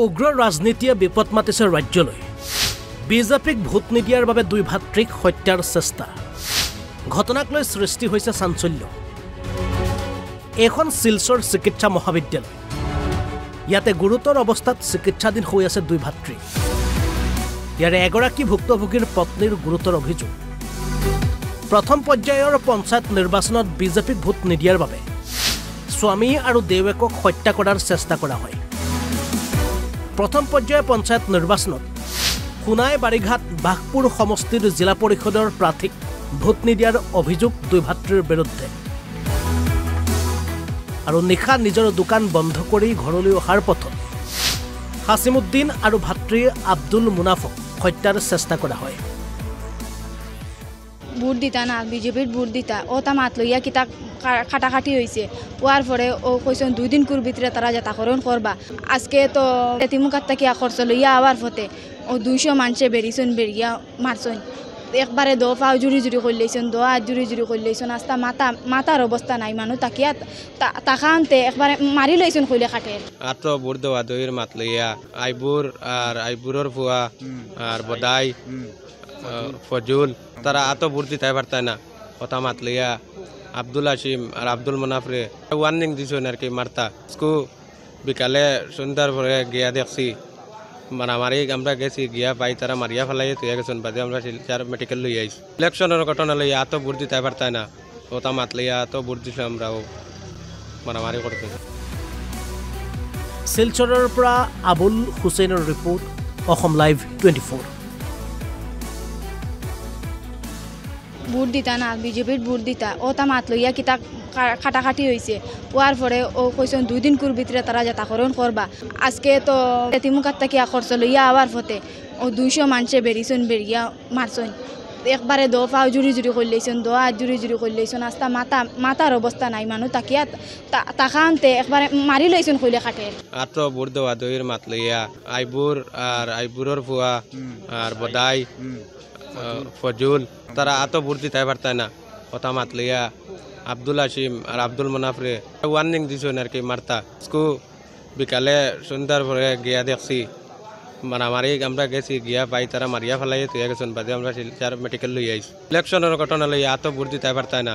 উগ্ৰ ৰাজনীতিয়ে বিপদ মাতিছে ৰাজ্যলৈ বিজেপিক ভোট নিদিয়াৰ বাবে দুই ভাতৃক হত্যাৰ চেষ্টা ঘটনাক লৈ সৃষ্টি হৈছে চাঞ্চল্য এখন শিলচৰ চিকিৎসা মহাবিদ্যালয় ইয়াতে গুৰুতৰ অৱস্থাত চিকিৎসাধীন হৈ আছে দুই ভাতৃ ইয়াৰে এগৰাকী ভুক্তভোগীৰ পত্নীৰ গুৰুতৰ অভিযোগ প্ৰথম পৰ্যায়ৰ পঞ্চায়ত নিৰ্বাচনত বিজেপিক ভোট নিদিয়াৰ বাবে স্বামী আৰু দেৱেকক হত্যা কৰাৰ চেষ্টা কৰা হয় প্ৰথম পৰ্যায়ৰ পঞ্চায়ত নিৰ্বাচনত খুনাই বাৰিঘাট বাঘপুৰ সমষ্টিৰ জিলা পৰিষদৰ প্ৰাৰ্থীক ভোট নিদিয়াৰ অভিযোগ দুই ভাতৃৰ বিৰুদ্ধে আৰু নিশা নিজৰ দোকান বন্ধ কৰি ঘৰলৈ অহাৰ পথত হাছিমুদ্দিন আৰু ভাতৃ আব্দুল মুনাফক হত্যাৰ চেষ্টা কৰা হয় ভোট দিতা না বিজেপিৰ ভোট দিতা ও তা মাত লইয়া কিতা কাটাকাটি হয়েছে ওয়ার পরে ও কইছেন 2 দিন ভিতরে তারা যাতাকরণ করবা আজকে তো এতিমুকাত থেকে খরচ লইয়া আবার ফতে ও 200 মানুষে বেরিয়েছেন বেরিয়া মারছেন একবারে দফাও জুড়ি জুড়ি করলেছেন দোয়া জুড়ি জুড়ি করলেছেন আস্তা মাতার অবস্থা নাই মানুষ তাকিয়া তাকানতে একবারে মারি লইছেন কইলে কাটে আত্র ভোট দেওয়া দইয়ের মাত লইয়া আইবুর আর আইবুরের ফুয়া আর বদাই ফজুল তারা আতো ভোট দিতে পারতায় না কথা মাত লইয়া আব্দুল হাশিম আর আব্দুল মুনাফরে ওয়ার্নিং দিছেন আর কি মারতা স্কু বিকালে সন্ধ্যার পরে গিয়া দেখছি মারামারি আমরা গেছি গিয়া পাই তারা মারিয়া ফেলাই তুই গেছেন বাদে আমরা শিলচর মেডিকেল লই আইছি ইলেকশনের ঘটনা লইয়া এত ভোট দিতে পারতায় না ওটা মাত লইয়া এত ভোট দিছে আমরাও মারামারি করতে শিলচৰৰ পৰা আবুল হুছেইনৰ ৰিপৰ্ট অসম লাইভ 24 ভোট দিতা না বিজেপির ভোট দিতা ও তা মাত লইয়া কিতা কাটাকাটি হয়েছে ওয়ার পরে ও কইছেন 2 দিন ভিতরে তারা যাতাকরণ করবা আজকে তো এতিমুকাত থেকে খরচ লইয়া আবার ফতে ও 200 মানুষে বেরিয়েছেন বেরিয়া মারছেন একবারে দফাও জুড়ি জুড়ি করলেছেন দোয়া জুড়ি জুড়ি করলেছেন আস্তা মাতার অবস্থা নাই মানুষ তাকিয়া তাকানতে একবারে মারি লইছেন কইলে কাটে আত্র ভোট দেওয়া দইয়ের মাত লইয়া আইবুর আর আইবুরের ফুয়া আর বদাই ফজুল তারা আতো ভোট দিতে পারতায় না কথা মাত লইয়া আব্দুল হাশিম আর আব্দুল মুনাফরে ওয়ার্নিং দিছেন আর কি মারতা স্কু বিকালে সন্ধ্যার পরে গিয়া দেখছি মারামারি আমরা গেছি গিয়া পাই তারা মারিয়া ফেলাই তুই গেছেন বাদে আমরা শিলচর মেডিকেল লই আইছি ইলেকশনের ঘটনা লইয়া এত ভোট দিতে পারতায় না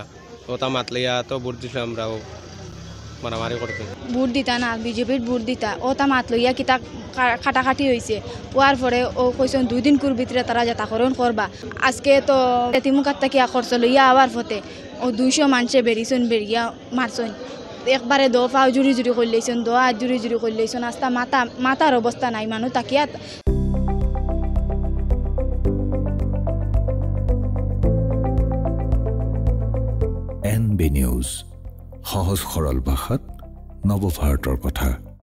ওটা মাত লইয়া এত ভোট দিছে আমরাও মারামারি করতে ভোট দিতা না বিজেপির ভোট দিতা ও তা মাত লইয়া কিতা কাটাকাটি হয়েছে ওয়ার পরে ও কইছেন 2 দিন ভিতরে তারা যাতাকরণ করবা আজকে তো এতিমুকাত থেকে খরচ লইয়া আবার ফতে ও 200 মানুষে বেরিয়েছেন বেরিয়া মারছেন একবারে দফাও জুড়ি জুড়ি করলেছেন দোয়া জুড়ি জুড়ি করলেছেন আস্তা মাতার অবস্থা নাই মানুষ তাকিয়া NB নিউজ সহজ সৰল ভাষাত নৱভাৰতৰ কথা।